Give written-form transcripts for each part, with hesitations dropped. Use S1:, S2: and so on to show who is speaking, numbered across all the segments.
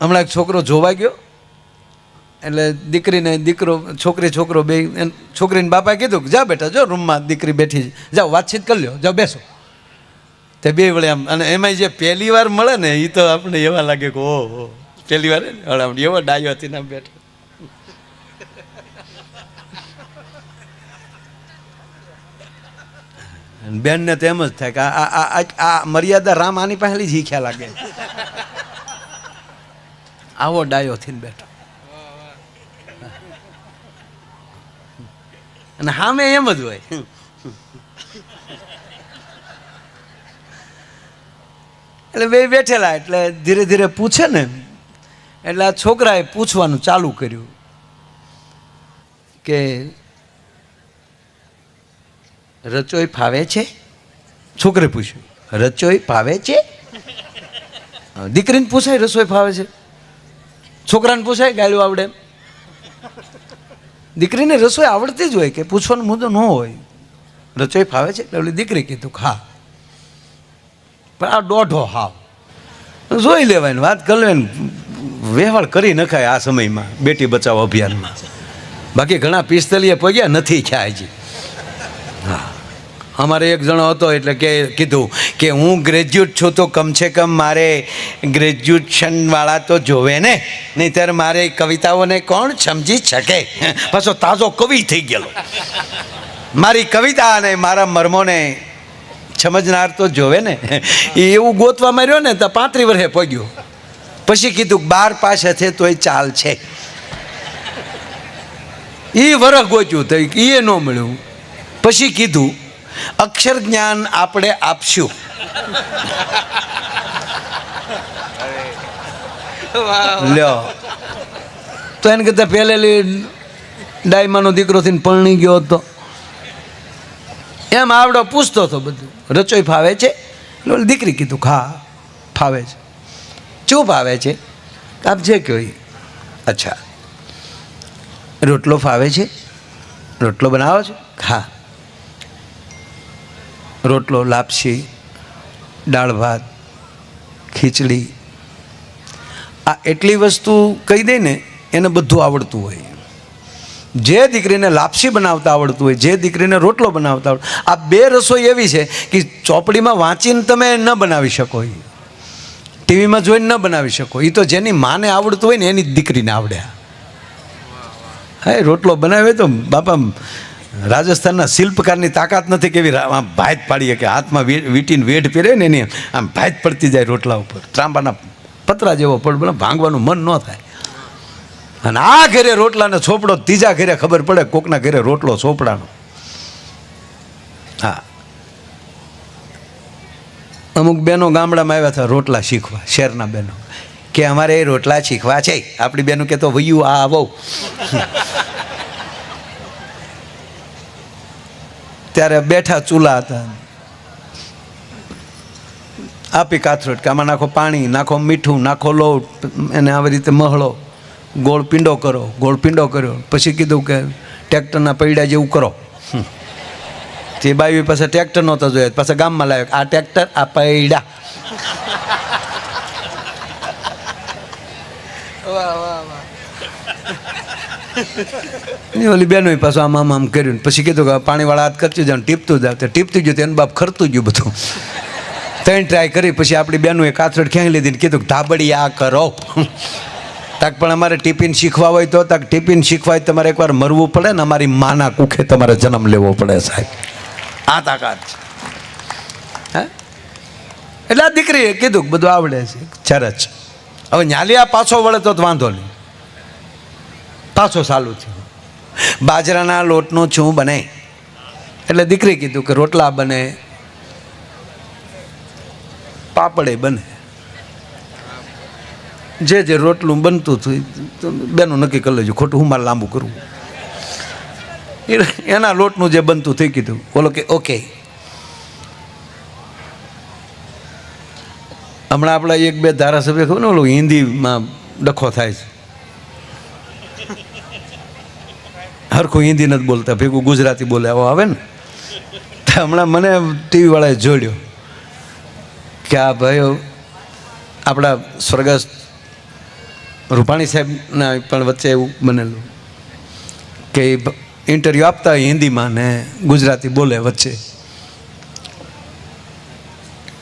S1: હમણાં એક છોકરો જોવા ગયો, એટલે દીકરીને દીકરો, છોકરી છોકરો બે, છોકરીને બાપાએ કીધું કે જા બેટા, જો રૂમમાં દીકરી બેઠી છે, જાઓ વાતચીત કરી લ્યો, જાઓ બેસો. તે બે વળે આમ, અને એમાં જે પહેલી વાર મળે ને એ તો આપણે એવા લાગે કે ઓહો, પહેલી વાર ને એવો ડાયો હતી ને બેઠો. બેનને તો એમ જ થાય કે આ મર્યાદા રામ આની પહેલી જ શીખ્યા લાગે. આવો ડાયો થઈને બેઠો, અને સામે એમ જ હોય. એટલે બે બેઠેલા, એટલે ધીરે ધીરે પૂછે ને, એટલે આ છોકરાએ પૂછવાનું ચાલુ કર્યું કે રચોઈ ફાવે છે? છોકરે પૂછ્યું, રચોઈ ફાવે છે? દીકરીને પૂછાય રસોઈ ફાવે છે? છોકરાને પૂછાય ગાળ્યું આવડે? દીકરીને રસોઈ આવડતી જ હોય, કે પૂછવાનો મુદ્દો ન હોય. રસોઈ ફાવે છે? એટલે દીકરી કીધું હા, પણ આ દોઢો હાવ જોઈ લેવાય, વાત કરી લેવાય, વ્યવહાર કરી નખાય આ સમયમાં બેટી બચાવો અભિયાનમાં. બાકી ઘણા 45 પગ્યા નથી ખ્યા હજી. હા, અમારે એક જણો હતો, એટલે કે કીધું કે હું ગ્રેજ્યુએટ છું તો કમસે કમ મારે ગ્રેજ્યુએશનવાળા તો જોવે ને, નહીં ત્યારે મારે કવિતાઓને કોણ સમજી શકે? પાછો તાજો કવિ થઈ ગયેલો, મારી કવિતા અને મારા મર્મોને સમજનાર તો જોવે ને. એવું ગોતવા માર્યો ને તો 35 વર્ષે પગ્યો. પછી કીધું 12 પાસ છે તોય ચાલ છે. એ વરખ ગોચ્યું તો એ ન મળ્યું. પછી કીધું અક્ષર જ્ઞાન આપણે આપશું. લ્યો, તો એને કરતા પહેલેલી ડાયમાનો દીકરો થઈને પરણી ગયો હતો. એમ આવડો પૂછતો હતો બધું, રચોઈ ફાવે છે? એટલે દીકરી કીધું હા ફાવે છે. શું ફાવે છે? આપ જે કહો. અચ્છા, રોટલો ફાવે છે? રોટલો બનાવો છો? હા. રોટલો, લાપસી, દાળ ભાત, ખીચડી, આ એટલી વસ્તુ કહી દે ને એને બધું આવડતું હોય. જે દીકરીને લાપસી બનાવતા આવડતું હોય, જે દીકરીને રોટલો બનાવતા આવડતું, આ બે રસોઈ એવી છે કે ચોપડીમાં વાંચીને તમે ન બનાવી શકો, ટીવીમાં જોઈને ન બનાવી શકો. એ તો જેની માને આવડતું હોય ને એની જ દીકરીને આવડે. હા, રોટલો બનાવે તો બાપા રાજસ્થાનના શિલ્પકારની તાકાત નથી કેવી આમ ભાત પાડીએ, કે હાથમાં વીટીને વેઢ પહેરે ને એની આમ ભાત પડતી જાય રોટલા ઉપર, ત્રાંબાના પતરા જેવો પડ, ભાંગવાનું મન ન થાય. અને આ ઘરે રોટલાને ચોપડો, ત્રીજા ઘરે ખબર પડે કોકના ઘરે રોટલો ચોપડાનો. હા, અમુક બહેનો ગામડામાં આવ્યા હતા રોટલા શીખવા, શહેરના બહેનો, કે અમારે રોટલા શીખવા છે. આપણી બહેનો કે તો વયું આ આવો. ત્યારે બેઠા ચૂલા હતા, આપી કાથરોટ, કે આમાં નાખો પાણી, નાખો મીઠું, નાખો લોટ, એને આવી રીતે મહળો, ગોળ પીંડો કરો. ગોળ પીંડો કર્યો, પછી કીધું કે ટ્રેક્ટરના પૈડા જેવું કરો. તે બાવી પાસે ટ્રેક્ટર નહોતો જોયા, પાછા ગામમાં લાવ્યો, આ ટ્રેક્ટર, આ પૈડા. ઓલી બેનો પાછું આમ આમ આમ કર્યું, પછી કીધું કે પાણીવાળા હાથ કરતું જાવ, ટીપતું જાવ. તે ટીપતું ગયું, એનું બાપ ખરતું ગયું બધું. 3 ટ્રાય કરી, પછી આપણી બેનું કાથરડ ક્યાંય લીધી, કીધું ધાબડી આ કરો. તાક પણ અમારે ટિફિન શીખવા હોય તો, તાક ટિફિન શીખવા હોય તમારે એકવાર મરવું પડે ને, અમારી માના કુખે તમારે જન્મ લેવો પડે સાહેબ. આ તાકાત છે. હા, એટલે આ દીકરીએ કીધું બધું આવડે છે, ચરચ. હવે ન્યાલિયા પાછો વળે તો વાંધો નહીં, પાછો ચાલુ થયું. બાજરાના લોટનું શું બને? એટલે દીકરી કીધું કે રોટલા બને, પાપડે બને. જે જે રોટલું બનતું હતું બેનું નક્કી કરી લેજો, ખોટું હું મારે લાંબુ કરવું. એના લોટનું જે બનતું થઈ કીધું, બોલો કે ઓકે. હમણાં આપણા 1-2 ધારાસભ્ય ખબર ને ઓલું હિન્દીમાં ડખો થાય છે, હરખું હિન્દી નથી બોલતા, ભેગું ગુજરાતી બોલે આવો આવે ને. હમણાં મને ટીવી વાળાએ જોડ્યો કે આ ભાઈઓ આપણા સ્વર્ગસ્થ રૂપાણી સાહેબના પણ વચ્ચે એવું બનેલું કે ઇન્ટરવ્યૂ આપતા હોય હિન્દીમાં ને ગુજરાતી બોલે વચ્ચે,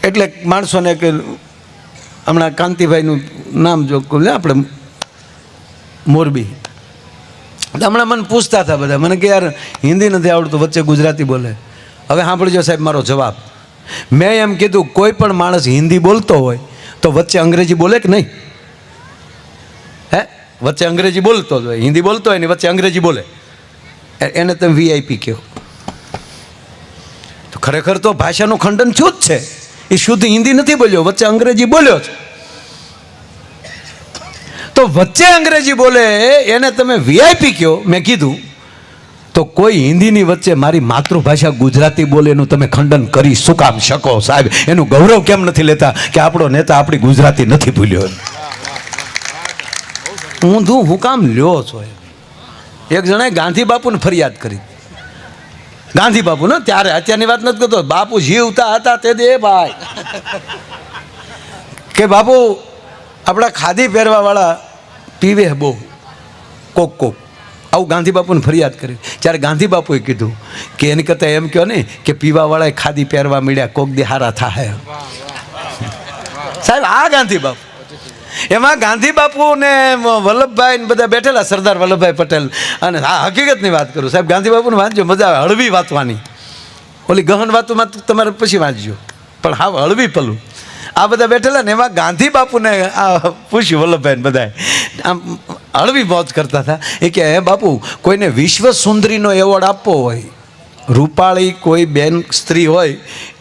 S1: એટલે માણસોને કે હમણાં કાંતિભાઈનું નામ જો લે આપણે મોરબી, હમણાં મને પૂછતા હતા બધા, મને કે યાર હિન્દી નથી આવડતું, વચ્ચે ગુજરાતી બોલે. હવે સાંભળજો સાહેબ મારો જવાબ. મેં એમ કીધું કોઈ પણ માણસ હિન્દી બોલતો હોય તો વચ્ચે અંગ્રેજી બોલે કે નહીં? હે, વચ્ચે અંગ્રેજી બોલતો જ હોય, હિન્દી બોલતો હોય ને વચ્ચે અંગ્રેજી બોલે, એને તમે VIP કહો. તો ખરેખર તો ભાષાનું ખંડન થયું જ છે. એ શુદ્ધ હિન્દી નથી બોલ્યો, વચ્ચે અંગ્રેજી બોલ્યો છે. તો વચ્ચે અંગ્રેજી બોલે એને તમે VIP કહો. મેં કીધું તો કોઈ હિન્દીની વચ્ચે મારી માતૃભાષા ગુજરાતી બોલે એનું તમે ખંડન કરી શું કામ શકો સાહેબ? એનું ગૌરવ કેમ નથી લેતા કે આપણો નેતા આપણી ગુજરાતી નથી ભૂલ્યો? હું કામ લ્યો છો? એક જણાએ ગાંધી બાપુને ફરિયાદ કરી. ગાંધી બાપુ ને ત્યારે, અત્યારની વાત નથી કરતો, બાપુ જીવતા હતા તે દે ભાઈ, કે બાપુ આપણા ખાદી પહેરવા વાળા પીવે બહુ કોક, આવું ગાંધી બાપુને ફરિયાદ કરી. ત્યારે ગાંધી બાપુએ કીધું કે એની કરતાં એમ કહો ને કે પીવાવાળાએ ખાદી પહેરવા મળ્યા, કોક દી હારા થાય. સાહેબ આ ગાંધી બાપુ, એમાં ગાંધી બાપુ ને વલ્લભભાઈ ને બધા બેઠેલા, સરદાર વલ્લભભાઈ પટેલ. અને હા, હકીકતની વાત કરું સાહેબ, ગાંધી બાપુને વાંચજો, મજા આવે. હળવી વાંચવાની, ઓલી ગહન વાતોમાં તમારે પછી વાંચજો, પણ હા હળવી પલું. આ બધા બેઠેલા ને એમાં ગાંધી બાપુને આ પૂછ્યું વલ્લભભાઈ બધાએ, આમ હળવી મોજ કરતા હતા. એ કે હે બાપુ, કોઈને વિશ્વ સુંદરીનો એવોર્ડ આપવો હોય, રૂપાળી કોઈ બેન સ્ત્રી હોય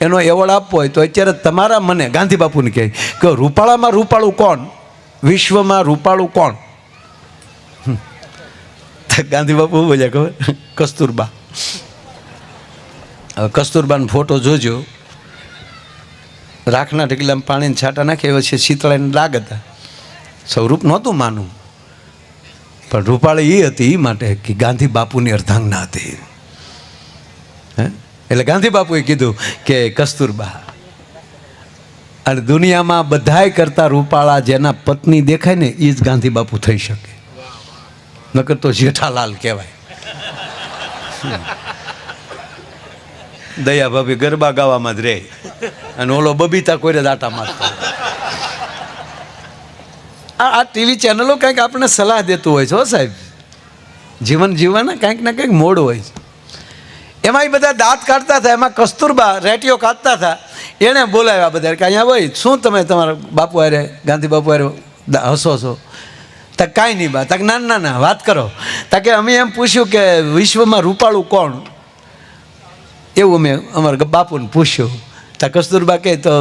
S1: એનો એવોર્ડ આપવો હોય, તો અત્યારે તમારા મને ગાંધી બાપુને કહે કે રૂપાળામાં રૂપાળું કોણ, વિશ્વમાં રૂપાળું કોણ? ગાંધી બાપુ બોલ્યા ખબર? કસ્તુરબા. હવે કસ્તુરબાનો ફોટો જોજો, રાખના ઢગલામાં પાણીને છાંટા નાખે પછી શીતળાને ડાઘ હતા. સ્વરૂપ નહોતું માનું, પણ રૂપાળી એ હતી એ માટે કે ગાંધી બાપુની અર્ધાંગના હતી. એટલે ગાંધી બાપુએ કીધું કે કસ્તુરબા, અને દુનિયામાં બધાય કરતા રૂપાળા જેના પત્ની દેખાય ને એ જ ગાંધી બાપુ થઈ શકે, નકર તો જેઠાલાલ કહેવાય. દયા ભાભી ગરબા ગાવામાં જ રહે અને ઓલો બબીતા કોઈને દાટા મારતો. આ ટીવી ચેનલો કંઈક આપણને સલાહ દેતું હોય છે હો સાહેબ, જીવન જીવવાના કંઈક ને કંઈક મોડ હોય છે. એમાં એ બધા દાંત કાઢતા હતા, એમાં કસ્તુરબા રેટીઓ કાઢતા હતા. એણે બોલાવ્યા બધા કે અહીંયા હોય શું તમે તમારા બાપુ હારે, ગાંધી બાપુ હારે હસો છો? તક કાંઈ નહીં બા, તક ના ના વાત કરો. તકે અમે એમ પૂછ્યું કે વિશ્વમાં રૂપાળું કોણ, એવું અમે અમારા બાપુને પૂછ્યું. તા કસ્તુરબા કહે તો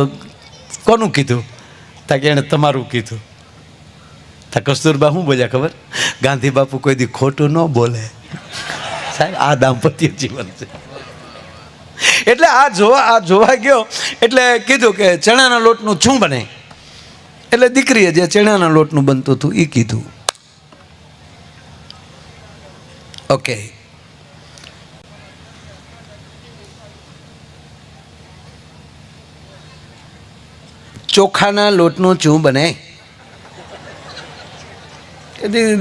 S1: કોનું કીધું? તાકે એણે તમારું કીધું. તા કસ્તુરબા શું બોલ્યા ખબર? ગાંધી બાપુ કોઈ દી ખોટું ન બોલે. સાહેબ આ દાંપત્ય જીવન છે. એટલે આ જોવા ગયો એટલે કીધું કે ચણાના લોટનું શું બને? એટલે દીકરીએ જે ચણાના લોટનું બનતું હતું એ કીધું. ઓકે, ચોખાના લોટનું શું બને?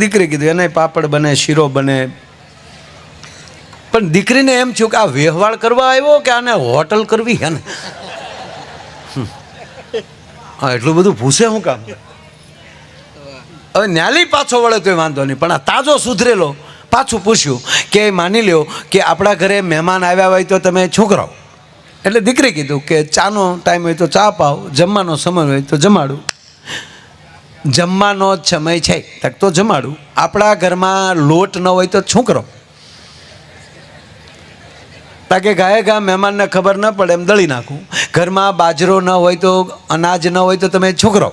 S1: દીકરી કીધું એને પાપડ બને, શીરો બને. પણ દીકરીને એમ થયું કે આ વ્યવહાર કરવા આવ્યો કે આને હોટલ કરવી હે ને? હા, એટલું બધું પૂછે શું કામ? હવે ન્યાલી પાછો વળે તોય વાંધો નહીં, પણ આ તાજો સુધરેલો પાછું પૂછ્યું કે માની લ્યો કે આપણા ઘરે મહેમાન આવ્યા હોય તો તમે શું કરો? એટલે દીકરી કીધું કે ચાનો ટાઈમ હોય તો ચા પાવ, જમવાનો સમય હોય તો જમાડું. જમવાનો જ સમય છે તક તો જમાડું. આપણા ઘરમાં લોટ ન હોય તો શું કરો? તાકે ગાયે ગા મહેમાનને ખબર ન પડે એમ દળી નાખું. ઘરમાં બાજરો ન હોય તો, અનાજ ન હોય તો તમે શું કરો?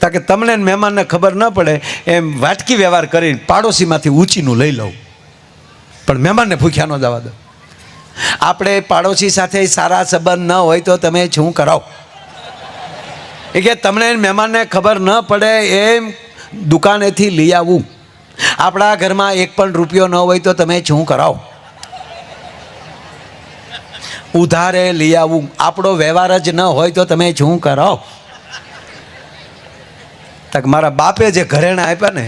S1: તાકે તમને મહેમાનને ખબર ન પડે એમ વાટકી વ્યવહાર કરીને પાડોશીમાંથી ઊંચીનું લઈ લઉં, પણ મહેમાનને ભૂખ્યા ન જવા દો. આપણે પાડોશી સાથે સારા સંબંધ ન હોય તો તમે શું કરાવો? એ કે તમને મહેમાનને ખબર ન પડે એમ દુકાનેથી લઈ આવવું. આપણા ઘરમાં એક પણ રૂપિયો ન હોય તો તમે શું કરાવો? ઉધારે લઈ આવવું. આપણો વ્યવહાર જ ન હોય તો તમે શું કરાવો? તક મારા બાપે જે ઘરેણા આપ્યા ને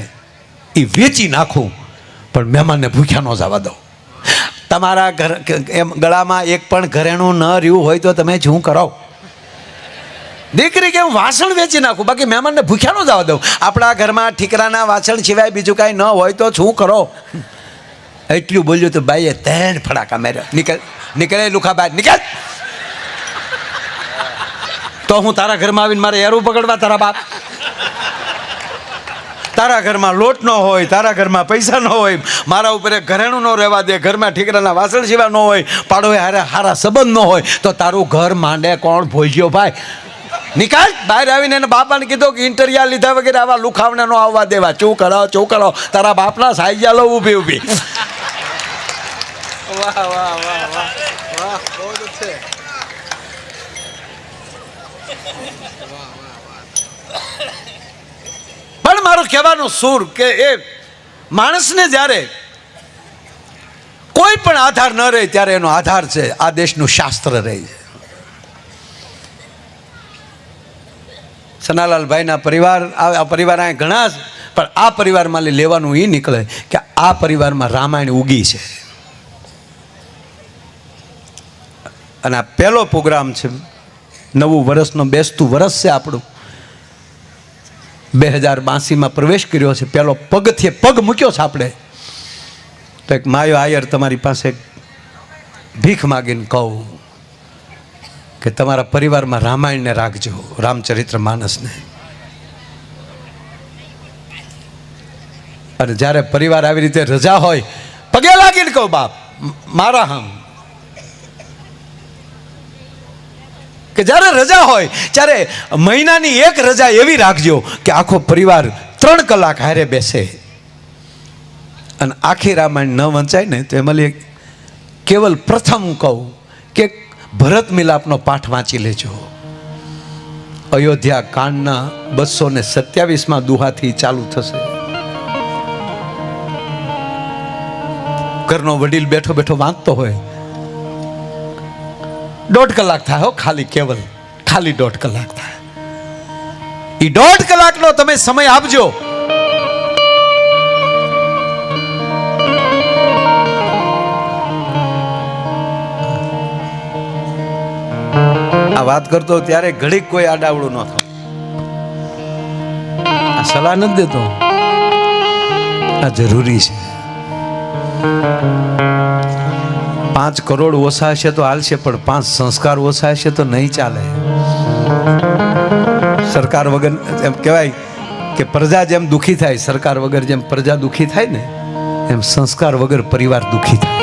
S1: એ વેચી નાખું પણ મહેમાનને ભૂખ્યા ન જવા દઉં. તમારા ઘર એમ ગળામાં એક પણ ઘરેણું ન રહ્યું હોય તો તમે શું કરો? દીકરી કે હું વાસણ વેચી નાખું બાકી મહેમાનને ભૂખ્યા ન જવા દઉં. આપણા ઘરમાં ઠીકરાના વાસણ સિવાય બીજું કાંઈ ન હોય તો શું કરો? એટલું બોલ્યું તો બાઈએ ત્રણ ફડાકા માર્યા. નીકળે લુખા બહાર નીકળ. તો હું તારા ઘરમાં આવીને મારે એરું પકડવા? તારા બાપ તારા ઘરમાં લોટ ન હોય, તારા ઘરમાં પૈસા ન હોય, મારા ઉપર ઘરેણું ન રહેવા દે, ઘરમાં ઠીકરાના વાસણ સિવાય ન હોય, પાડોએ હારા સંબંધ ન હોય તો તારું ઘર માંડે કોણ? ભોજ્યો ભાઈ નિકાલ. બહાર આવીને એને બાપાને કીધું કે ઇન્ટરવ્યુ લીધા વગેરે આવા લુખાવને ન આવવા દેવા. ચૂ કરો તારા બાપના સાઈજા લો ઊભી ઊભી. વાહ વાહ વાહ વાહ વાહ, બહુ છે. પણ મારું કહેવાનું સૂર કે એ માણસને જ્યારે કોઈ પણ આધાર ન રહે ત્યારે એનો આધાર છે આ દેશનું શાસ્ત્ર રહે છે. સનાલાલભાઈના પરિવાર, આ પરિવાર અહીં ઘણા, પણ આ પરિવારમાં લેવાનું એ નીકળે કે આ પરિવારમાં રામાયણ ઉગી છે. અને આ પહેલો પ્રોગ્રામ છે, નવું વર્ષનો બેસતું વર્ષ છે આપણું. 2082માં પ્રવેશ કર્યો છે, પહેલો પગથી પગ મૂક્યો છે આપણે. તો એક માયો આયર તમારી પાસે ભીખ માગીને કહું કે તમારા પરિવારમાં રામાયણને રાખજો, રામચરિત્ર માનસને. અને જ્યારે પરિવાર આવી રીતે રજા હોય પગે લાગીને કહું બાપ મારા હમ કે જ્યારે રજા હોય ત્યારે મહિનાની એક રજા એવી રાખજો કે આખો પરિવાર 3 કલાક હારે બેસે અને આખી રામાયણ ન વંચાય ને તો એમાં કેવલ પ્રથમ કહું કે ભરત મિલાપનો પાઠ વાંચી લેજો. અયોધ્યા કાંડના 227માં દુહાથી ચાલુ થશે. ઘરનો વડીલ બેઠો બેઠો વાંચતો હોય 1.5 કલાક થાય હો, ખાલી કેવલ ખાલી 1.5 કલાક થાય. એ 1.5 કલાકનો તમે સમય આપજો. આ વાત કરતો ત્યારે ઘડીક કોઈ આડાવડું ન થાય. આ સલાહ નથી દેતો, આ જરૂરી છે. 5 કરોડ ઓછા હશે તો હાલશે, પણ 5 સંસ્કાર ઓછા હશે તો નહીં ચાલે. સરકાર વગર એમ કહેવાય કે પ્રજા જેમ દુઃખી થાય, સરકાર વગર જેમ પ્રજા દુઃખી થાય ને એમ સંસ્કાર વગર પરિવાર દુઃખી થાય.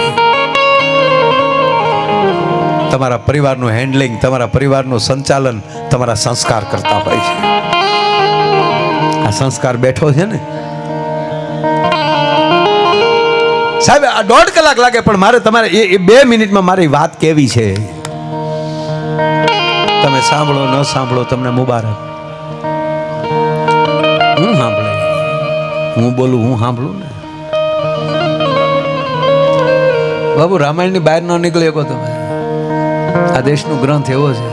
S1: તમારા પરિવારનું હેન્ડલિંગ, તમારા પરિવારનું સંચાલન તમારા સંસ્કાર કરતા હોય છે. આ સંસ્કાર બેઠો છે ને સાહેબ, આ 1.5 કલાક લાગે પણ મારે તમારે એ 2 મિનિટમાં મારી વાત કેવી છે તમે સાંભળો ન સાંભળો તમને મુબારક. હું સાંભળે, હું બોલું, હું સાંભળું ને બાબુ. રામાયણની બહાર ન નીકળી શકો તમે. આ દેશનો ગ્રંથ એવો છે